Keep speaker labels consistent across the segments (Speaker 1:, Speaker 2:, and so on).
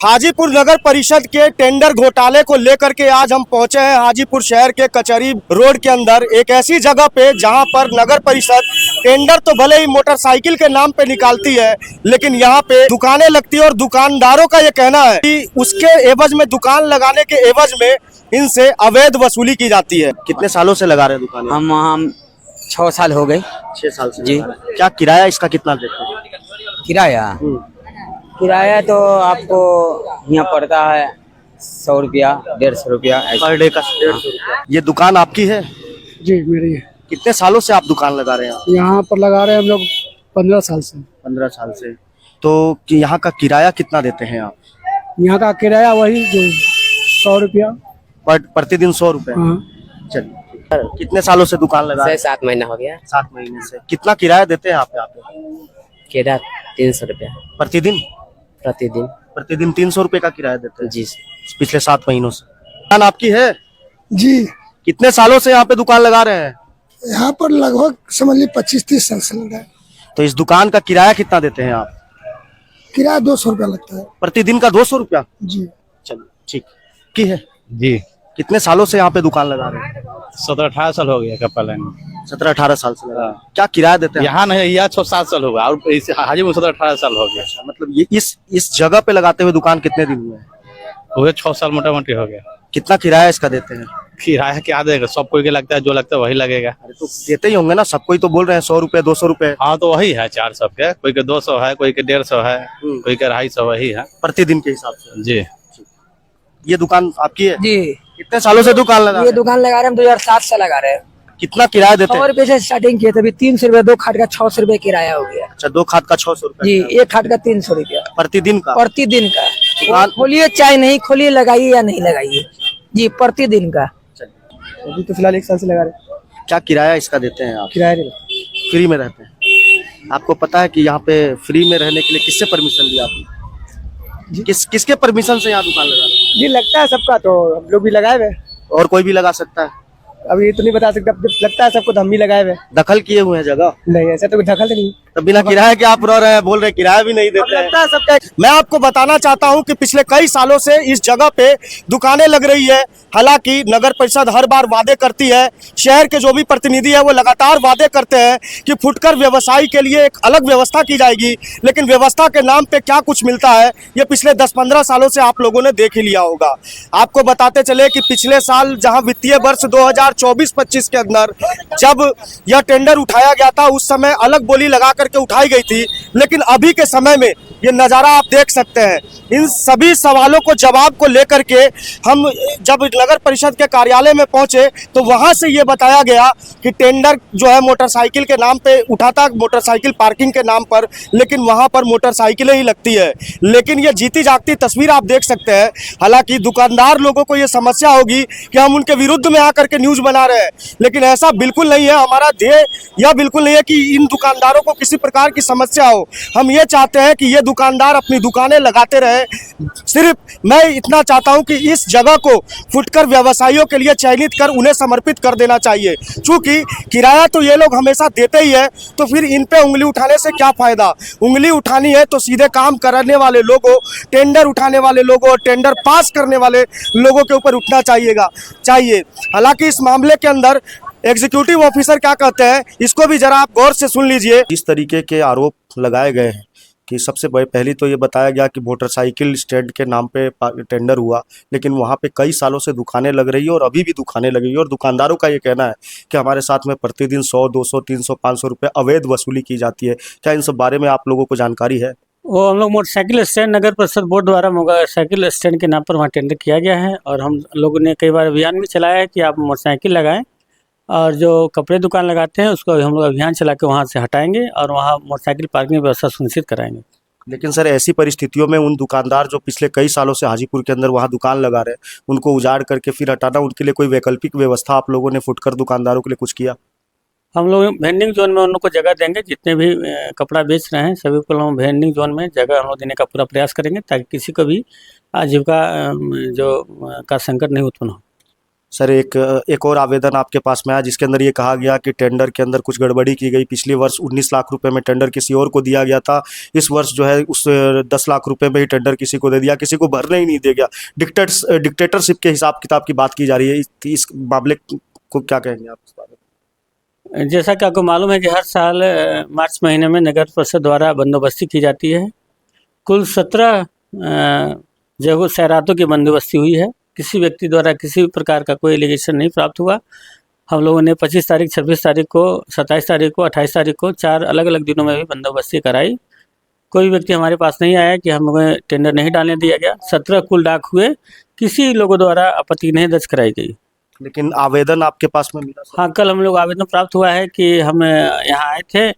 Speaker 1: हाजीपुर नगर परिषद के टेंडर घोटाले को लेकर के आज हम पहुंचे हैं हाजीपुर शहर के कचहरी रोड के अंदर, एक ऐसी जगह पे जहां पर नगर परिषद टेंडर तो भले ही मोटरसाइकिल के नाम पे निकालती है, लेकिन यहां पे दुकानें लगती है और दुकानदारों का ये कहना है कि उसके एवज में, दुकान लगाने के एवज में इनसे अवैध वसूली की जाती है। कितने सालों से लगा रहे हैं दुकान?
Speaker 2: हम 6 साल हो गए।
Speaker 1: 6 साल से
Speaker 2: जी।
Speaker 1: क्या किराया इसका कितना देते हैं?
Speaker 2: किराया तो आपको यहाँ पड़ता है 100 रुपया, 150 रुपया
Speaker 1: पर डे का 150 रुपया। ये दुकान आपकी है?
Speaker 3: जी मेरी है।
Speaker 1: कितने सालों से आप दुकान लगा रहे हैं?
Speaker 3: यहाँ पर लगा रहे हैं हम लोग 15 साल से।
Speaker 1: 15 साल से। तो कि यहाँ का किराया कितना देते हैं आप?
Speaker 3: यहाँ का किराया वही जो 100 रुपया
Speaker 1: प्रतिदिन 100 रुपए।
Speaker 3: हाँ।
Speaker 1: चलिए, कितने सालों से दुकान लगा रहे हैं?
Speaker 2: 7 महीना हो गया।
Speaker 1: 7 महीने से। कितना किराया देते हैं आप यहाँ पे?
Speaker 2: किराया 300 रुपया
Speaker 1: प्रतिदिन? प्रतिदिन 300 रुपए का किराया देते हैं
Speaker 2: जी।
Speaker 1: पिछले 7 महीनों से। दुकान आपकी है?
Speaker 3: जी।
Speaker 1: कितने सालों से यहाँ पे दुकान लगा रहे हैं?
Speaker 3: यहाँ पर लगभग समझ लीजिए 25-30 साल से लगा है।
Speaker 1: तो इस दुकान का किराया कितना देते हैं आप?
Speaker 3: किराया 200 रुपया लगता है
Speaker 1: प्रतिदिन का 200 रुपया?
Speaker 3: जी।
Speaker 1: चलिए, ठीक की है
Speaker 4: जी।
Speaker 1: कितने सालों से यहाँ पे दुकान लगा रहे हैं?
Speaker 4: 17-18 साल हो गया कपल लाइन।
Speaker 1: 17-18 साल से लगा रहे हैं। क्या किराया देते हैं?
Speaker 4: यहाँ नहीं, यहाँ 6-7 साल होगा और हाजीपुर 17-18 साल हो गया।
Speaker 1: मतलब ये इस जगह पे लगाते हुए दुकान कितने दिन हुए हैं?
Speaker 4: हुए 6 साल मोटा मोटी हो गया।
Speaker 1: कितना किराया इसका देते हैं?
Speaker 4: किराया क्या देगा, सब कोई के लगता है, जो लगता है वही लगेगा।
Speaker 1: अरे तो देते ही होंगे ना, सब कोई तो बोल रहे हैं 100 रुपए 200 रुपए।
Speaker 4: हाँ तो वही है 400 के, कोई के 200 है, कोई के 150 है, कोई के 250 वही है
Speaker 1: प्रतिदिन के हिसाब से।
Speaker 4: जी।
Speaker 1: ये दुकान आपकी है?
Speaker 2: जी।
Speaker 1: कितने सालों से दुकान लगा?
Speaker 2: ये दुकान लगा रहे हैं हम 2007 से लगा रहे हैं।
Speaker 1: कितना किराया देते
Speaker 2: 100
Speaker 1: हैं?
Speaker 2: रुपए से स्टार्टिंग किए थे, अभी 300 रुपया 2 खाट का 600 रुपये किराया हो गया।
Speaker 1: अच्छा, 2 खाट का 600 रुपए
Speaker 2: जी। 1 खाट का 300 रुपया
Speaker 1: प्रतिदिन का?
Speaker 2: प्रतिदिन का।
Speaker 1: दुकान
Speaker 2: खोलिए चाहे नहीं खोलिए, लगाइए या नहीं लगाइए जी, प्रतिदिन का।
Speaker 3: अभी तो फिलहाल 1 साल से लगा रहे हैं।
Speaker 1: क्या किराया इसका देते हैं आप?
Speaker 3: किराया नहीं।
Speaker 1: फ्री में रहते हैं? आपको पता है कि यहाँ पे फ्री में रहने के लिए किससे परमिशन लिया आपने? किसके परमिशन से यहाँ दुकान लगा रहे हैं?
Speaker 3: जी लगता है सबका, तो हम लोग भी लगाए हुए।
Speaker 1: और कोई भी लगा सकता है?
Speaker 3: अभी ये तो नहीं बता सकता, जब लगता है सबको तो हम भी लगाए हुए।
Speaker 1: दखल किए हुए हैं जगह?
Speaker 3: नहीं, ऐसा तो कोई दखल नहीं।
Speaker 1: तो बिना किराए के आप रह रहे हैं, बोल रहे हैं किराया भी नहीं देते हैं।
Speaker 3: लगता है सबका।
Speaker 1: मैं आपको बताना चाहता हूं कि पिछले कई सालों से इस जगह पे दुकानें लग रही है। हालांकि नगर परिषद हर बार वादे करती है, शहर के जो भी प्रतिनिधि है वो लगातार वादे करते हैं कि फुटकर व्यवसायी के लिए एक अलग व्यवस्था की जाएगी, लेकिन व्यवस्था के नाम पे क्या कुछ मिलता है ये पिछले 10-15 सालों से आप लोगों ने देख ही लिया होगा। आपको बताते चले कि पिछले साल जहां वित्तीय वर्ष 2024-25 के अंदर जब यह टेंडर उठाया गया था, उस समय अलग बोली लगा करके उठाई गई थी, लेकिन अभी के समय में ये नज़ारा आप देख सकते हैं। इन सभी सवालों को, जवाब को लेकर के हम जब नगर परिषद के कार्यालय में पहुंचे तो वहां से ये बताया गया कि टेंडर जो है मोटरसाइकिल के नाम पे उठा था, मोटरसाइकिल पार्किंग के नाम पर, लेकिन वहां पर मोटरसाइकिलें ही लगती है। लेकिन ये जीती जागती तस्वीर आप देख सकते हैं। हालांकि दुकानदार लोगों को ये समस्या होगी कि हम उनके विरुद्ध में आकर के न्यूज़ बना रहे हैं, लेकिन ऐसा बिल्कुल नहीं है। हमारा ध्येय यह बिल्कुल नहीं है कि इन दुकानदारों को किसी प्रकार की समस्या हो। हम ये चाहते हैं कि ये दुकानदार अपनी दुकानें लगाते रहे। सिर्फ मैं इतना चाहता हूं कि इस जगह को फुटकर व्यवसायियों के लिए चयनित कर उन्हें समर्पित कर देना चाहिए। चूंकि किराया तो ये लोग हमेशा देते ही है, तो फिर इन पे उंगली उठाने से क्या फायदा? उंगली उठानी है तो सीधे काम करने वाले लोगों, टेंडर उठाने वाले लोगों, टेंडर पास करने वाले लोगों के ऊपर उठना चाहिए। हालांकि इस मामले के अंदर एग्जीक्यूटिव ऑफिसर क्या कहते हैं, इसको भी जरा आप गौर से सुन लीजिए। इस तरीके के आरोप लगाए गए हैं कि सबसे पहली तो ये बताया गया कि मोटरसाइकिल स्टैंड के नाम पे टेंडर हुआ, लेकिन वहाँ पे कई सालों से दुकानें लग रही है और अभी भी दुकानें लगी है, और दुकानदारों का ये कहना है कि हमारे साथ में प्रतिदिन 100, 200, 300, 500 रुपये अवैध वसूली की जाती है। क्या इन सब बारे में आप लोगों को जानकारी है?
Speaker 5: वो हम लोग मोटरसाइकिल स्टैंड नगर परिषद बोर्ड द्वारा मोटरसाइकिल स्टैंड के नाम पर वहाँ टेंडर किया गया है, और हम लोगों ने कई बार अभियान भी चलाया है कि आप मोटरसाइकिल लगाएं, और जो कपड़े दुकान लगाते हैं उसको हम लोग अभियान चला के वहाँ से हटाएंगे और वहाँ मोटरसाइकिल पार्किंग व्यवस्था सुनिश्चित कराएंगे।
Speaker 1: लेकिन सर, ऐसी परिस्थितियों में उन दुकानदार जो पिछले कई सालों से हाजीपुर के अंदर वहाँ दुकान लगा रहे हैं, उनको उजाड़ करके फिर हटाना, उनके लिए कोई वैकल्पिक व्यवस्था आप लोगों ने फुटकर दुकानदारों के लिए कुछ किया?
Speaker 5: हम लोग वेंडिंग जोन में उन लोग को जगह देंगे, जितने भी कपड़ा बेच रहे हैं सभी को हम वेंडिंग जोन में जगह हम लोग देने का पूरा प्रयास करेंगे, ताकि किसी को भी आजीविका का संकट नहीं उत्पन्न हो।
Speaker 1: सर एक और आवेदन आपके पास में आया जिसके अंदर ये कहा गया कि टेंडर के अंदर कुछ गड़बड़ी की गई। पिछले वर्ष 19 लाख रुपए में टेंडर किसी और को दिया गया था, इस वर्ष जो है उस 10 लाख रुपए में ही टेंडर किसी को दे दिया, किसी को भरने ही नहीं दिया गया। डिक्टेटरशिप के हिसाब किताब की बात की जा रही है। इस मामले को क्या कहेंगे आप इस बारे में?
Speaker 5: जैसा कि आपको मालूम है कि हर साल मार्च महीने में नगर परिषद द्वारा बंदोबस्ती की जाती है। कुल 17 जगह सैरातों की बंदोबस्ती हुई है। किसी व्यक्ति द्वारा किसी भी प्रकार का कोई एलिगेशन नहीं प्राप्त हुआ। हम लोगों ने 25 तारीख, 26 तारीख को, 27 तारीख को, 28 तारीख को 4 अलग अलग दिनों में भी बंदोबस्ती कराई। कोई व्यक्ति हमारे पास नहीं आया कि हमें टेंडर नहीं डालने दिया गया। 17 कुल डाक हुए, किसी लोगों द्वारा आपत्ति नहीं दर्ज कराई गई।
Speaker 1: लेकिन आवेदन आपके पास में मिला?
Speaker 5: हाँ, कल हम लोग आवेदन प्राप्त हुआ है कि हम यहाँ आए थे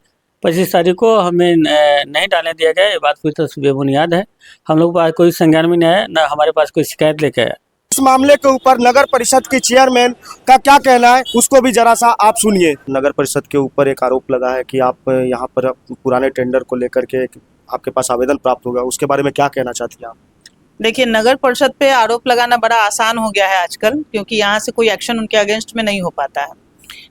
Speaker 5: 25 तारीख को, हमें नहीं डालने दिया गया। ये बात पूरी तरह से बेबुनियाद है। हम लोग के पास कोई संज्ञान में नहीं आया, न हमारे पास कोई शिकायत लेके आया।
Speaker 1: इस मामले के ऊपर नगर परिषद के चेयरमैन का क्या कहना है, उसको भी जरा सा आप सुनिए। नगर परिषद के ऊपर एक आरोप लगा है कि आप यहाँ पर पुराने टेंडर को लेकर के आपके पास आवेदन प्राप्त होगा, उसके बारे में क्या कहना चाहती हैं आप?
Speaker 6: देखिए, नगर परिषद पे आरोप लगाना बड़ा आसान हो गया है आजकल, क्योंकि यहाँ से कोई एक्शन उनके अगेंस्ट में नहीं हो पाता है।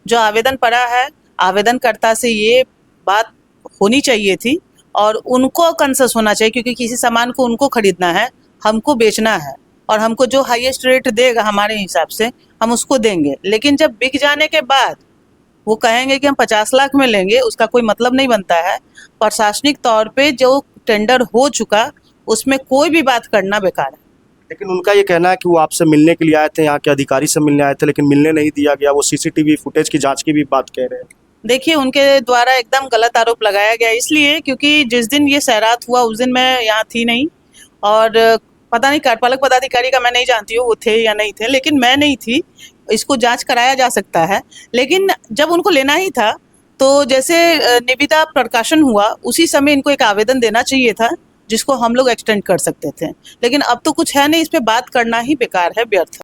Speaker 6: जो आवेदन पड़ा है, आवेदनकर्ता से ये बात होनी चाहिए थी और उनको कंसेस होना चाहिए, क्योंकि किसी सामान को उनको खरीदना है, हमको बेचना है और हमको जो हाईएस्ट रेट देगा हमारे हिसाब से हम उसको देंगे। लेकिन जब बिक जाने के बाद वो कहेंगे कि हम 50 लाख में लेंगे, उसका कोई मतलब नहीं बनता है। प्रशासनिक तौर पे जो टेंडर हो चुका उसमें कोई भी बात करना बेकार है।
Speaker 1: लेकिन उनका ये कहना है कि वो आपसे मिलने के लिए आए थे, यहाँ के अधिकारी से मिलने आए थे, लेकिन मिलने नहीं दिया गया। वो सीसीटीवी फुटेज की जांच की भी बात कह रहे हैं।
Speaker 6: देखिए, उनके द्वारा एकदम गलत आरोप लगाया गया, इसलिए क्योंकि जिस दिन ये सैरात हुआ उस दिन मैं यहाँ थी नहीं, और पता नहीं कार्यपालक पदाधिकारी का मैं नहीं जानती हूँ वो थे या नहीं थे, लेकिन मैं नहीं थी। इसको जांच कराया जा सकता है। लेकिन जब उनको लेना ही था तो जैसे निविदा प्रकाशन हुआ उसी समय इनको एक आवेदन देना चाहिए था, जिसको हम लोग एक्सटेंड कर सकते थे। लेकिन अब तो कुछ है नहीं, इस पे बात करना ही बेकार है, व्यर्थ है।